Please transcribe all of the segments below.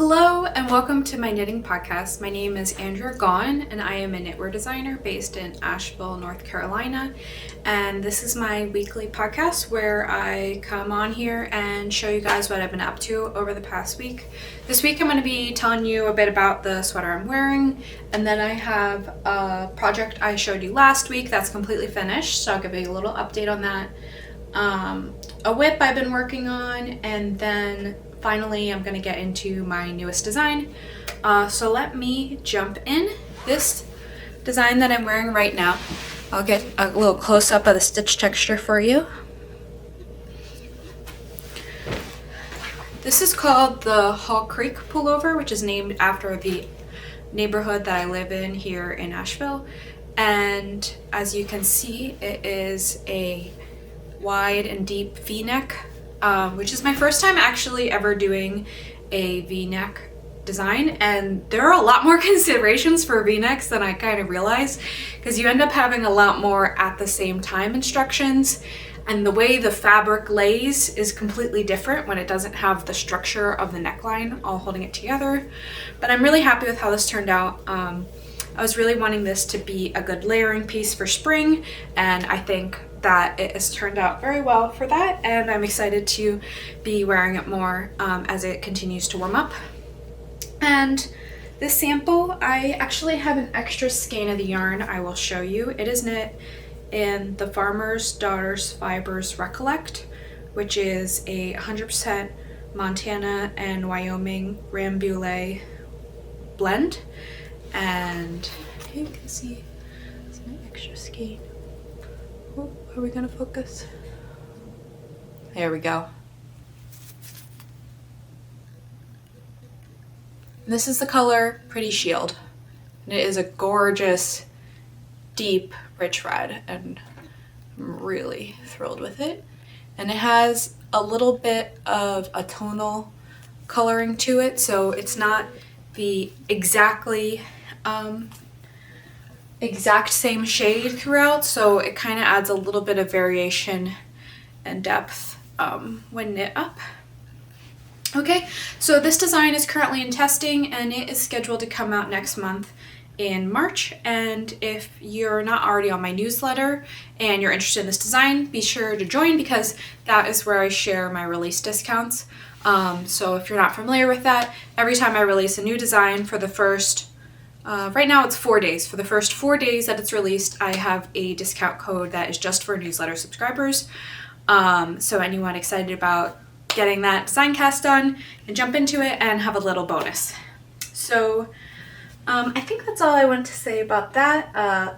Hello and welcome to my knitting podcast. My name is Andrea Gaughan and I am a knitwear designer based in Asheville, North Carolina. And this is my weekly podcast where I come on here and show you guys what I've been up to over the past week. This week I'm going to be telling you a bit about the sweater I'm wearing, and then I have a project I showed you last week that's completely finished, so I'll give you a little update on that. A WIP I've been working on, and then finally I'm going to get into my newest design. So let me jump in. This design that I'm wearing right now, I'll get a little close up of the stitch texture for you. This is called the Haw Creek Pullover, which is named after the neighborhood that I live in here in Asheville. And as you can see, it is a wide and deep V-neck, which is my first time actually ever doing a V-neck design, and there are a lot more considerations for V-necks than I kind of realized, because you end up having a lot more at the same time instructions, and the way the fabric lays is completely different when it doesn't have the structure of the neckline all holding it together. But I'm really happy with how this turned out. I was really wanting this to be a good layering piece for spring, and I think that it has turned out very well for that, and I'm excited to be wearing it more as it continues to warm up. And this sample, I actually have an extra skein of the yarn I will show you. It is knit in the Farmer's Daughter's Fibers Recollect, which is a 100% Montana and Wyoming Rambouillet blend. And you can see it's my extra skein. Oh, are we gonna focus? There we go. This is the color Pretty Shield, and it is a gorgeous, deep, rich red, and I'm really thrilled with it. And it has a little bit of a tonal coloring to it, so it's not the exact same shade throughout, so it kind of adds a little bit of variation and depth when knit up. Okay, so this design is currently in testing and it is scheduled to come out next month in March. And if you're not already on my newsletter and you're interested in this design, be sure to join, because that is where I share my release discounts. So if you're not familiar with that, every time I release a new design for the first right now it's 4 days. For the first 4 days that it's released, I have a discount code that is just for newsletter subscribers. So anyone excited about getting that design cast done and jump into it and have a little bonus. So I think that's all I want to say about that.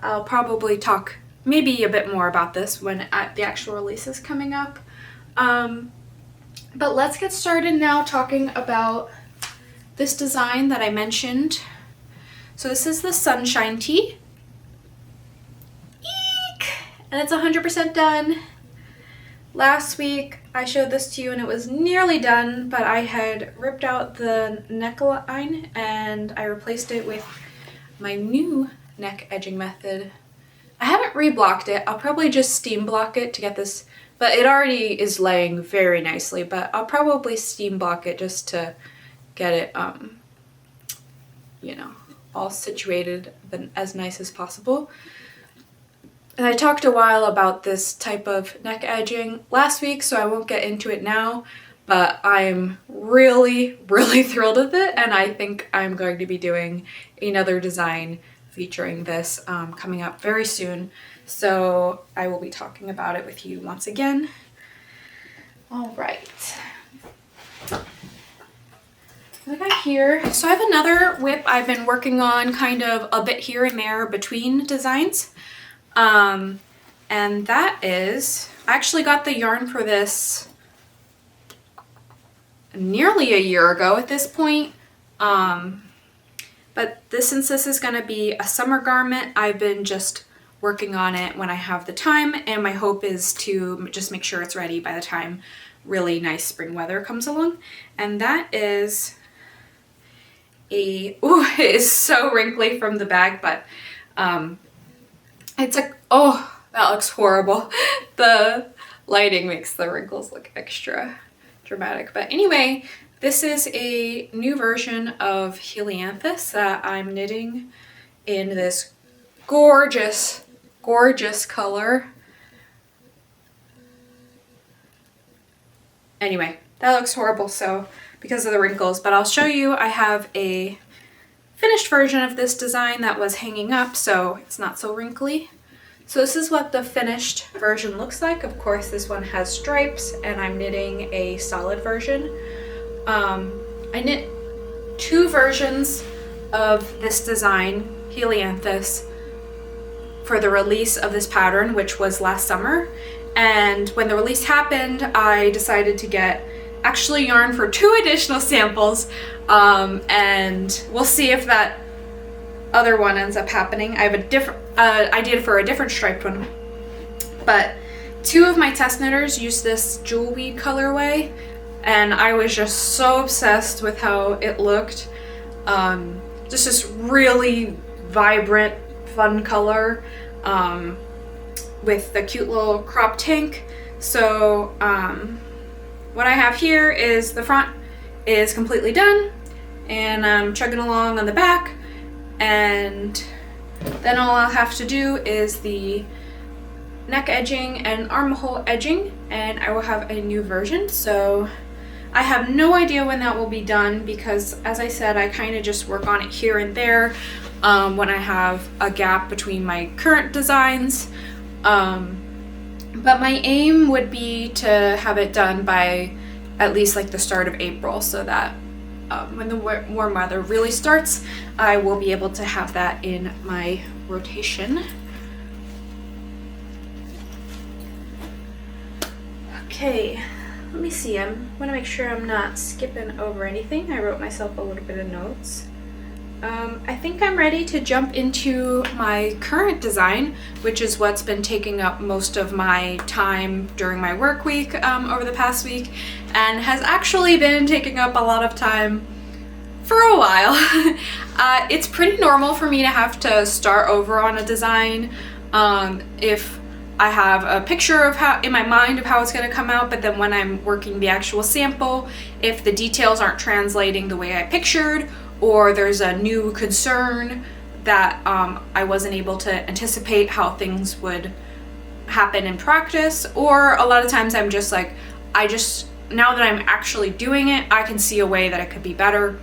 I'll probably talk maybe a bit more about this when the actual release is coming up. But let's get started now talking about this design that I mentioned. So this is the Sunshine Tee. Eek! And it's 100% done. Last week I showed this to you and it was nearly done, but I had ripped out the neckline and I replaced it with my new neck edging method. I haven't reblocked it. I'll probably just steam block it to get this, but it already is laying very nicely, but I'll probably steam block it just to get it, all situated as nice as possible. And I talked a while about this type of neck edging last week, so I won't get into it now, but I'm really, really thrilled with it, and I think I'm going to be doing another design featuring this coming up very soon, so I will be talking about it with you once again. All right. What I got here, so I have another WIP I've been working on kind of a bit here and there between designs. And that is, I actually got the yarn for this nearly a year ago at this point. But since this is going to be a summer garment, I've been just working on it when I have the time, and my hope is to just make sure it's ready by the time really nice spring weather comes along. And that is it is so wrinkly from the bag, but it's like, oh, that looks horrible. The lighting makes the wrinkles look extra dramatic. But anyway, This is a new version of Helianthus that I'm knitting in this gorgeous, gorgeous color. Anyway, that looks horrible so because of the wrinkles, but I'll show you. I have a finished version of this design that was hanging up so it's not so wrinkly. So this is what the finished version looks like. Of course, this one has stripes and I'm knitting a solid version. I knit two versions of this design, Helianthus, for the release of this pattern, which was last summer. And when the release happened, I decided to get actually yarn for 2 additional samples, and we'll see if that other one ends up happening. I have a different idea for a different striped one, but 2 of my test knitters used this Jewelweed colorway, and I was just so obsessed with how it looked. Just this really vibrant, fun color. With the cute little crop tank. So what I have here is the front is completely done, and I'm chugging along on the back, and then all I'll have to do is the neck edging and armhole edging, and I will have a new version. So I have no idea when that will be done because, as I said, I kind of just work on it here and there when I have a gap between my current designs. But my aim would be to have it done by at least like the start of April, so that when the warm weather really starts, I will be able to have that in my rotation. Okay, let me see. I want to make sure I'm not skipping over anything. I wrote myself a little bit of notes. I think I'm ready to jump into my current design, which is what's been taking up most of my time during my work week over the past week, and has actually been taking up a lot of time for a while. It's pretty normal for me to have to start over on a design if I have a picture of how in my mind of how it's going to come out, but then when I'm working the actual sample, if the details aren't translating the way I pictured, or there's a new concern that I wasn't able to anticipate how things would happen in practice, or a lot of times I'm just like, now that I'm actually doing it, I can see a way that it could be better.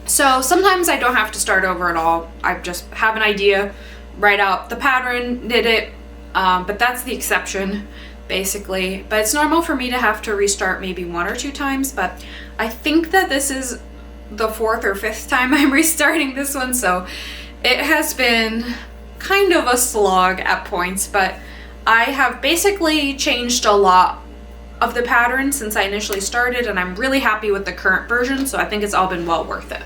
So sometimes I don't have to start over at all. I just have an idea, write out the pattern, knit it, but that's the exception basically. But it's normal for me to have to restart maybe 1 or 2 times, but I think that this is the 4th or 5th time I'm restarting this one, so it has been kind of a slog at points, but I have basically changed a lot of the pattern since I initially started, and I'm really happy with the current version, so I think it's all been well worth it.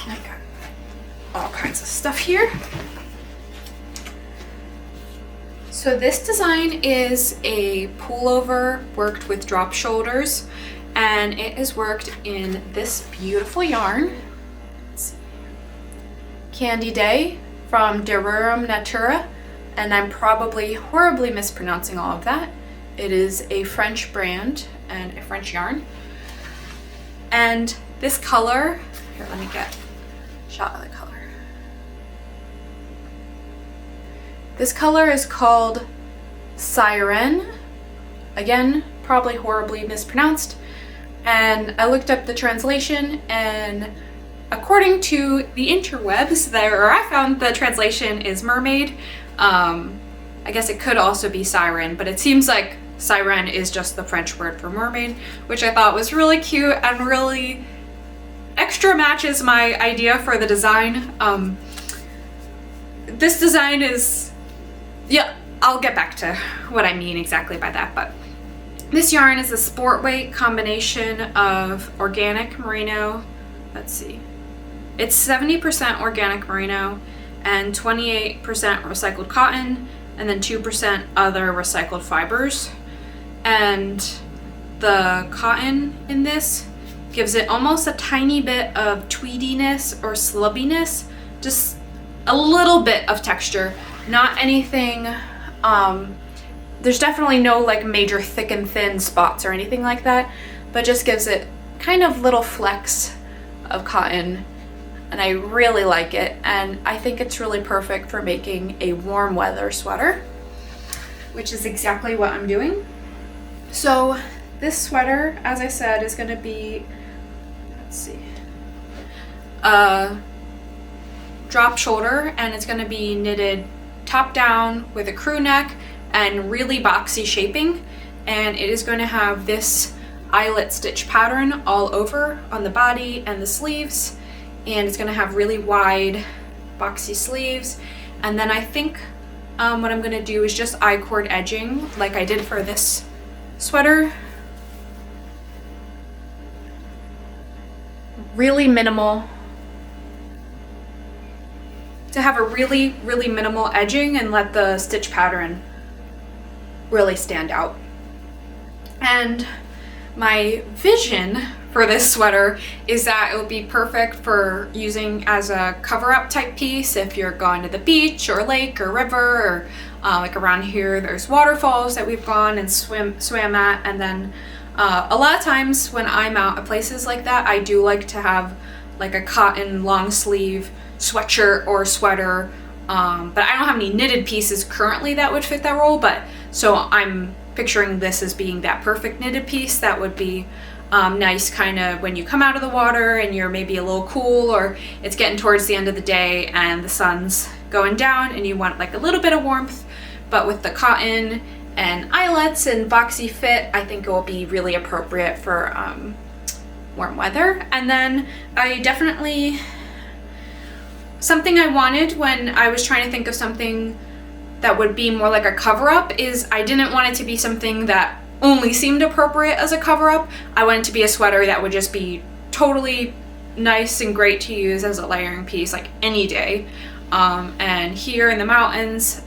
I got all kinds of stuff here. So this design is a pullover worked with drop shoulders, and it is worked in this beautiful yarn. Let's see. Candide from Rerum Natura, and I'm probably horribly mispronouncing all of that. It is a French brand and a French yarn. And this color, here, let me get a shot of the color. This color is called Sirène. Again, probably horribly mispronounced. And I looked up the translation, and according to the interwebs, I found the translation is mermaid. I guess it could also be siren, but it seems like Sirène is just the French word for mermaid, which I thought was really cute and really extra matches my idea for the design. This design is, yeah, I'll get back to what I mean exactly by that, but this yarn is a sport weight combination of organic merino, let's see, it's 70% organic merino and 28% recycled cotton, and then 2% other recycled fibers. And the cotton in this gives it almost a tiny bit of tweediness or slubbiness, just a little bit of texture, not anything, there's definitely no like major thick and thin spots or anything like that, but just gives it kind of little flecks of cotton, and I really like it, and I think it's really perfect for making a warm weather sweater, which is exactly what I'm doing. So this sweater, as I said, is going to be, let's see, drop shoulder, and it's going to be knitted top down with a crew neck and really boxy shaping, and it is going to have this eyelet stitch pattern all over on the body and the sleeves, and it's going to have really wide boxy sleeves. And then I think what I'm going to do is just I-cord edging like I did for this sweater. Really minimal, to have a really minimal edging and let the stitch pattern really stand out. And my vision for this sweater is that it would be perfect for using as a cover-up type piece if you're going to the beach or lake or river, or like around here there's waterfalls that we've gone and swam at. And then a lot of times when I'm out at places like that, I do like to have like a cotton long sleeve sweatshirt or sweater, but I don't have any knitted pieces currently that would fit that role, but so I'm picturing this as being that perfect knitted piece that would be nice kind of when you come out of the water and you're maybe a little cool, or it's getting towards the end of the day and the sun's going down and you want like a little bit of warmth, but with the cotton and eyelets and boxy fit, I think it will be really appropriate for warm weather. And then I definitely, something I wanted when I was trying to think of something that would be more like a cover-up is I didn't want it to be something that only seemed appropriate as a cover-up. I want it to be a sweater that would just be totally nice and great to use as a layering piece like any day. And here in the mountains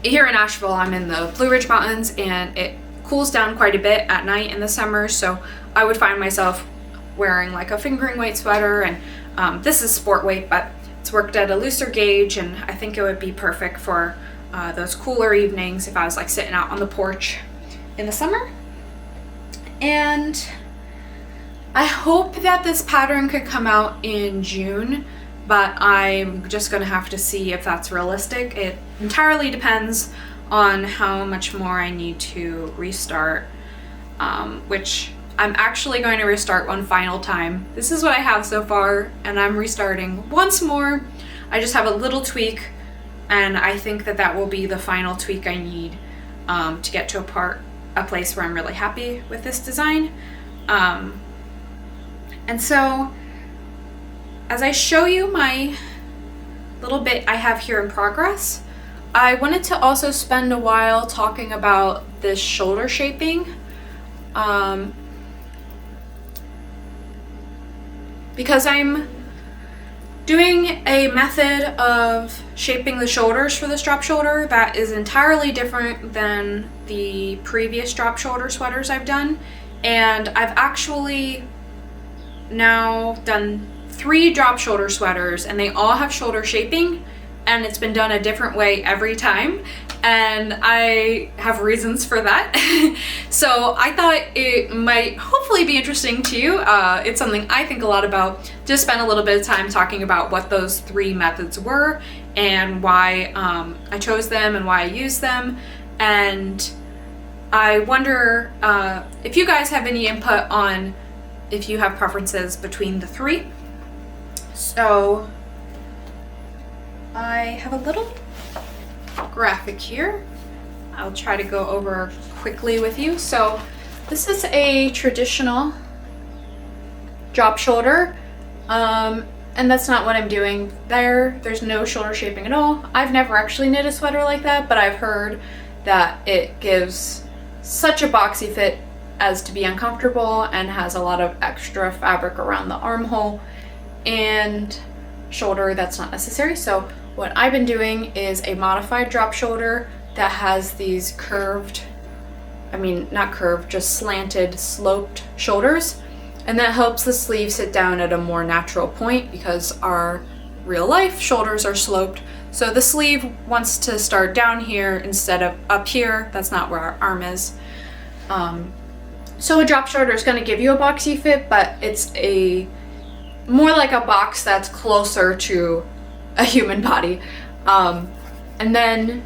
here in Asheville, I'm in the Blue Ridge Mountains, and it cools down quite a bit at night in the summer, so I would find myself wearing like a fingering weight sweater, and this is sport weight, but it's worked at a looser gauge, and I think it would be perfect for those cooler evenings if I was like sitting out on the porch in the summer. And I hope that this pattern could come out in June, but I'm just gonna have to see if that's realistic. It entirely depends on how much more I need to restart, which I'm actually going to restart one final time. This is what I have so far, and I'm restarting once more. I just have a little tweak, and I think that that will be the final tweak I need to get to a place where I'm really happy with this design. And so, as I show you my little bit I have here in progress, I wanted to also spend a while talking about this shoulder shaping. Because I'm doing a method of shaping the shoulders for this drop shoulder that is entirely different than the previous drop shoulder sweaters I've done, and I've actually now done 3 drop shoulder sweaters, and they all have shoulder shaping, and it's been done a different way every time, and I have reasons for that. So I thought it might hopefully be interesting to you. It's something I think a lot about. Just spend a little bit of time talking about what those 3 methods were and why I chose them and why I use them. And I wonder if you guys have any input on if you have preferences between the 3. So I have a little graphic here. I'll try to go over quickly with you. So this is a traditional drop shoulder, and that's not what I'm doing there. There's no shoulder shaping at all. I've never actually knit a sweater like that, but I've heard that it gives such a boxy fit as to be uncomfortable and has a lot of extra fabric around the armhole and shoulder that's not necessary. So what I've been doing is a modified drop shoulder that has these curved, not curved, just slanted, sloped shoulders, and that helps the sleeve sit down at a more natural point because our real life shoulders are sloped. So the sleeve wants to start down here instead of up here. That's not where our arm is. So a drop shoulder is going to give you a boxy fit, but it's more like a box that's closer to a human body. And then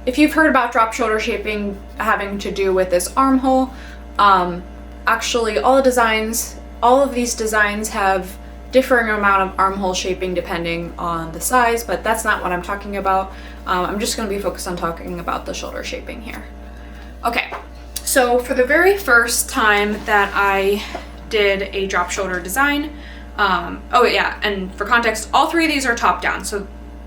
if you've heard about drop shoulder shaping having to do with this armhole, actually all of these designs have differing amount of armhole shaping depending on the size, but that's not what I'm talking about. I'm just going to be focused on talking about the shoulder shaping here. Okay, so for the very first time that I did a drop shoulder design, oh yeah, and for context, all three of these are top down, so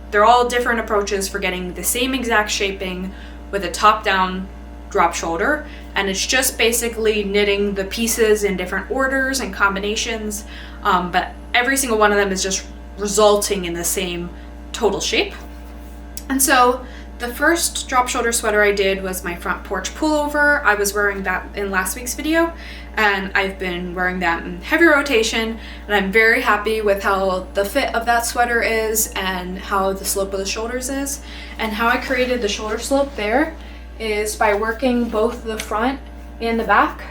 they're all different approaches for getting the same exact shaping with a top down drop shoulder, and it's just basically knitting the pieces in different orders and combinations, but every single one of them is just resulting in the same total shape. And so the first drop shoulder sweater I did was my front porch pullover. I was wearing that in last week's video, and I've been wearing that in heavy rotation, and I'm very happy with how the fit of that sweater is and how the slope of the shoulders is. And how I created the shoulder slope there is by working both the front and the back.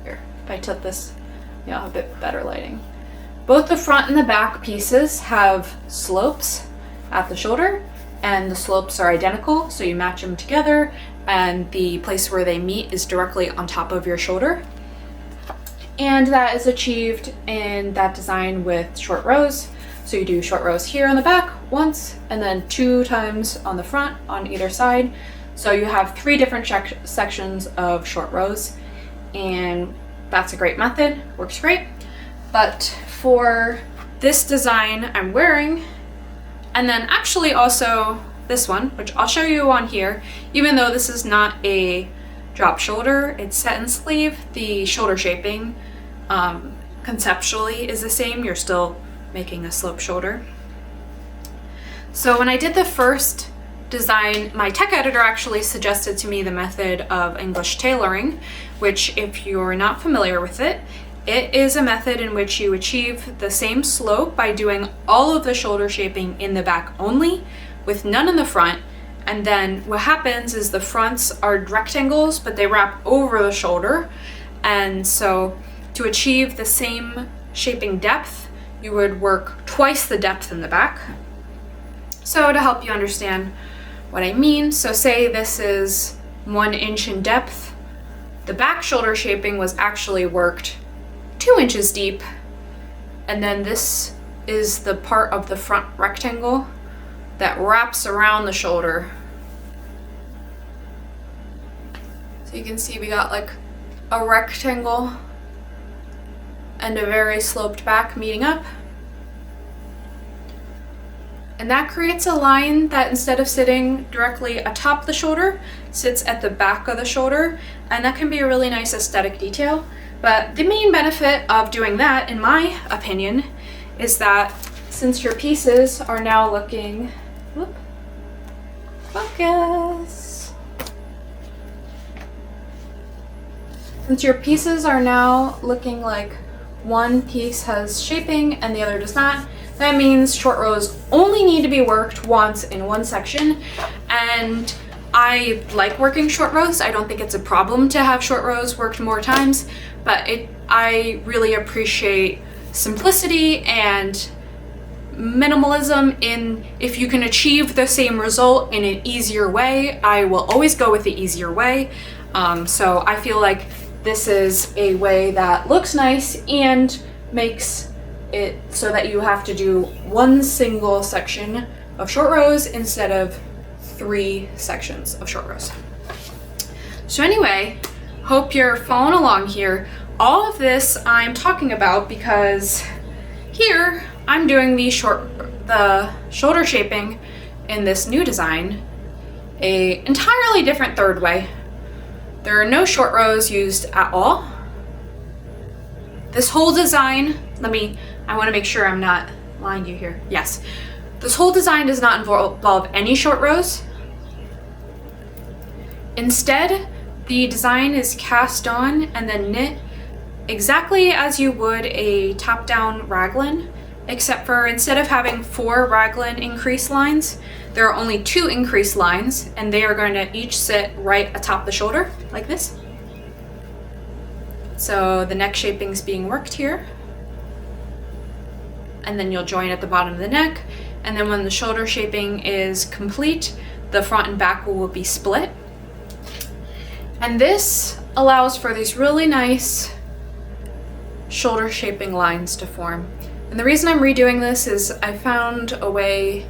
Here, if I tilt this, you'll have a bit better lighting. Both the front and the back pieces have slopes at the shoulder, and the slopes are identical, so you match them together, and the place where they meet is directly on top of your shoulder. And that is achieved in that design with short rows. So you do short rows here on the back once, and then 2 times on the front on either side. So you have 3 different sections of short rows, and that's a great method, works great. But for this design I'm wearing, and then actually also this one, which I'll show you on here, even though this is not a drop shoulder, it's set in sleeve, the shoulder shaping conceptually is the same. You're still making a slope shoulder. So when I did the first design, my tech editor actually suggested to me the method of English tailoring, which, if you're not familiar with it, it is a method in which you achieve the same slope by doing all of the shoulder shaping in the back only, with none in the front. And then what happens is the fronts are rectangles, but they wrap over the shoulder. And so to achieve the same shaping depth, you would work twice the depth in the back. So to help you understand what I mean, so say this is 1 inch in depth, the back shoulder shaping was actually worked 2 inches deep, and then this is the part of the front rectangle that wraps around the shoulder. So you can see we got like a rectangle and a very sloped back meeting up. And that creates a line that, instead of sitting directly atop the shoulder, sits at the back of the shoulder, and that can be a really nice aesthetic detail. But the main benefit of doing that, in my opinion, is that since your pieces are now looking, focus. Since your pieces are now looking like one piece has shaping and the other does not, that means short rows only need to be worked once in one section. And I like working short rows. I don't think it's a problem to have short rows worked more times, but I really appreciate simplicity and minimalism in, if you can achieve the same result in an easier way, I will always go with the easier way. So I feel like this is a way that looks nice and makes it so that you have to do one single section of short rows instead of 3 sections of short rows. So anyway, hope you're following along here. All of this I'm talking about because here I'm doing the shoulder shaping in this new design a entirely different third way. There are no short rows used at all. This whole design, I want to make sure I'm not lying to you here. Yes. This whole design does not involve any short rows. Instead, the design is cast on and then knit exactly as you would a top-down raglan, except for instead of having 4 raglan increase lines, there are only 2 increase lines, and they are going to each sit right atop the shoulder, like this. So the neck shaping is being worked here. And then you'll join at the bottom of the neck. And then when the shoulder shaping is complete, the front and back will be split. And this allows for these really nice shoulder shaping lines to form. And the reason I'm redoing this is I found a way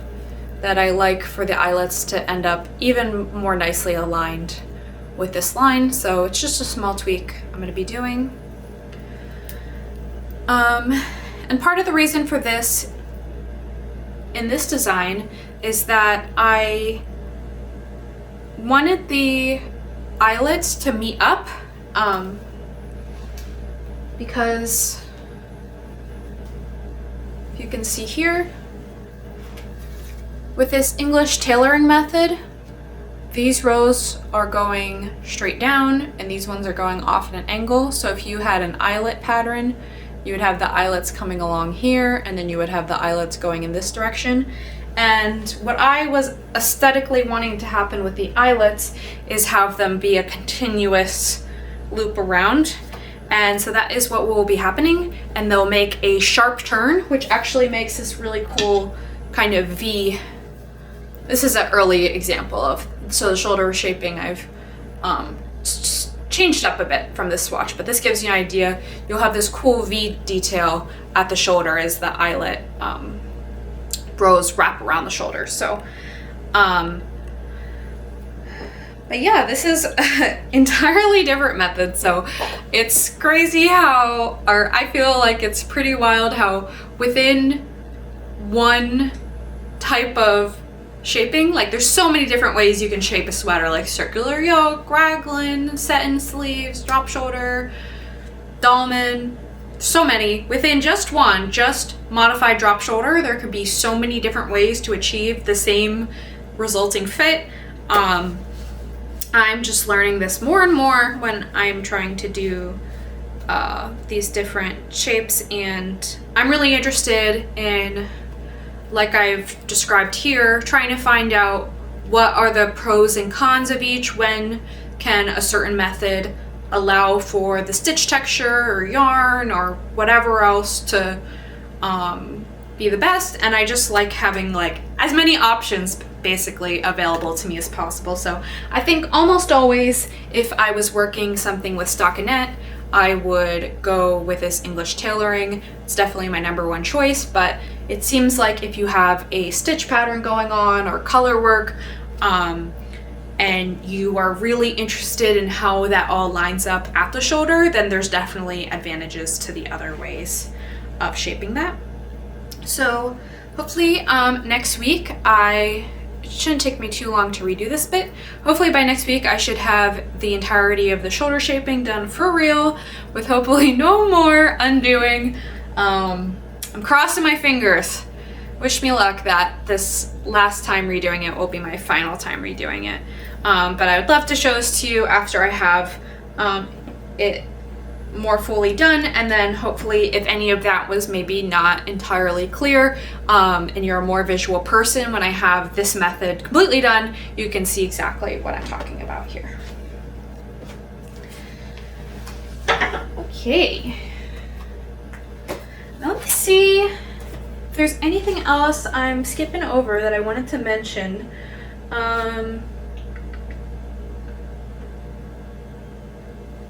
that I like for the eyelets to end up even more nicely aligned with this line. So it's just a small tweak I'm going to be doing. And part of the reason for this in this design is that I wanted the eyelets to meet up because if you can see here, with this English tailoring method, these rows are going straight down and these ones are going off at an angle. So if you had an eyelet pattern, you would have the eyelets coming along here and then you would have the eyelets going in this direction. And what I was aesthetically wanting to happen with the eyelets is have them be a continuous loop around. And so that is what will be happening. And they'll make a sharp turn, which actually makes this really cool kind of V. This is an early example of, so the shoulder shaping I've changed up a bit from this swatch, but this gives you an idea. You'll have this cool V detail at the shoulder as the eyelet rows wrap around the shoulder. So, but yeah, this is an entirely different method. So it's crazy how, or I feel like it's pretty wild how within one type of shaping, like there's so many different ways you can shape a sweater, like circular yoke, raglan, satin sleeves, drop shoulder, dolman, so many. Within just one, just modified drop shoulder, there could be so many different ways to achieve the same resulting fit. I'm just learning this more and more when I'm trying to do these different shapes, and I'm really interested in, like I've described here, trying to find out what are the pros and cons of each. When can a certain method allow for the stitch texture or yarn or whatever else to be the best. And I just like having like as many options basically available to me as possible. So I think almost always if I was working something with stockinette, I would go with this English tailoring. It's definitely my #1 choice, but it seems like if you have a stitch pattern going on or color work, and you are really interested in how that all lines up at the shoulder, then there's definitely advantages to the other ways of shaping that. So hopefully next week, it shouldn't take me too long to redo this bit. Hopefully by next week I should have the entirety of the shoulder shaping done for real, with hopefully no more undoing. I'm crossing my fingers. Wish me luck that this last time redoing it will be my final time redoing it. But I would love to show this to you after I have it more fully done, and then hopefully if any of that was maybe not entirely clear and you're a more visual person, when I have this method completely done, you can see exactly what I'm talking about here. Okay. Now let's see if there's anything else I'm skipping over that I wanted to mention.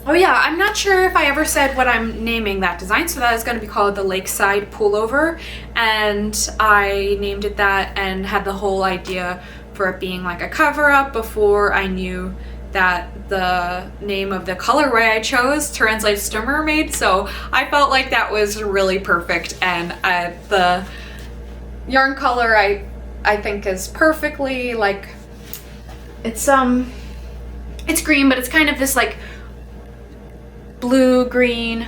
Oh yeah, I'm not sure if I ever said what I'm naming that design, so that is going to be called the Lakeside Pullover, and I named it that and had the whole idea for it being like a cover-up before I knew that the name of the colorway I chose translates to mermaid, so I felt like that was really perfect, and the yarn color I think is perfectly, like, it's green, but it's kind of this like blue-green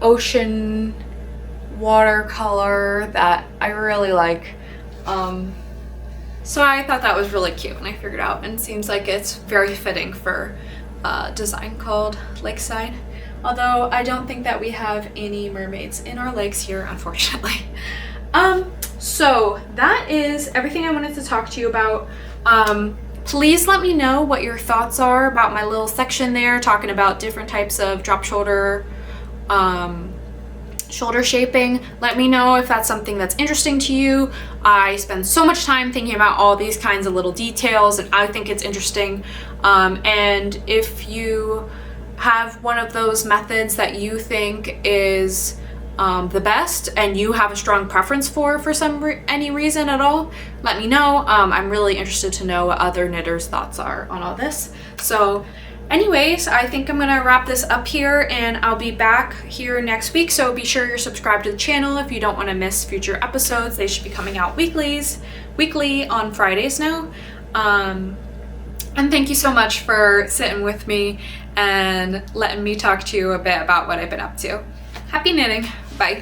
ocean watercolor that I really like. So I thought that was really cute and I figured out, and it seems like it's very fitting for a design called Lakeside. Although I don't think that we have any mermaids in our lakes here, unfortunately. So that is everything I wanted to talk to you about. Please let me know what your thoughts are about my little section there, talking about different types of drop shoulder, shoulder shaping. Let me know if that's something that's interesting to you. I spend so much time thinking about all these kinds of little details, and I think it's interesting. And if you have one of those methods that you think is the best and you have a strong preference for any reason at all, let me know. I'm really interested to know what other knitters' thoughts are on all this. So anyways, I think I'm gonna wrap this up here, and I'll be back here next week. So be sure you're subscribed to the channel if you don't want to miss future episodes. They should be coming out weekly on Fridays now. And thank you so much for sitting with me and letting me talk to you a bit about what I've been up to. Happy knitting. Bye.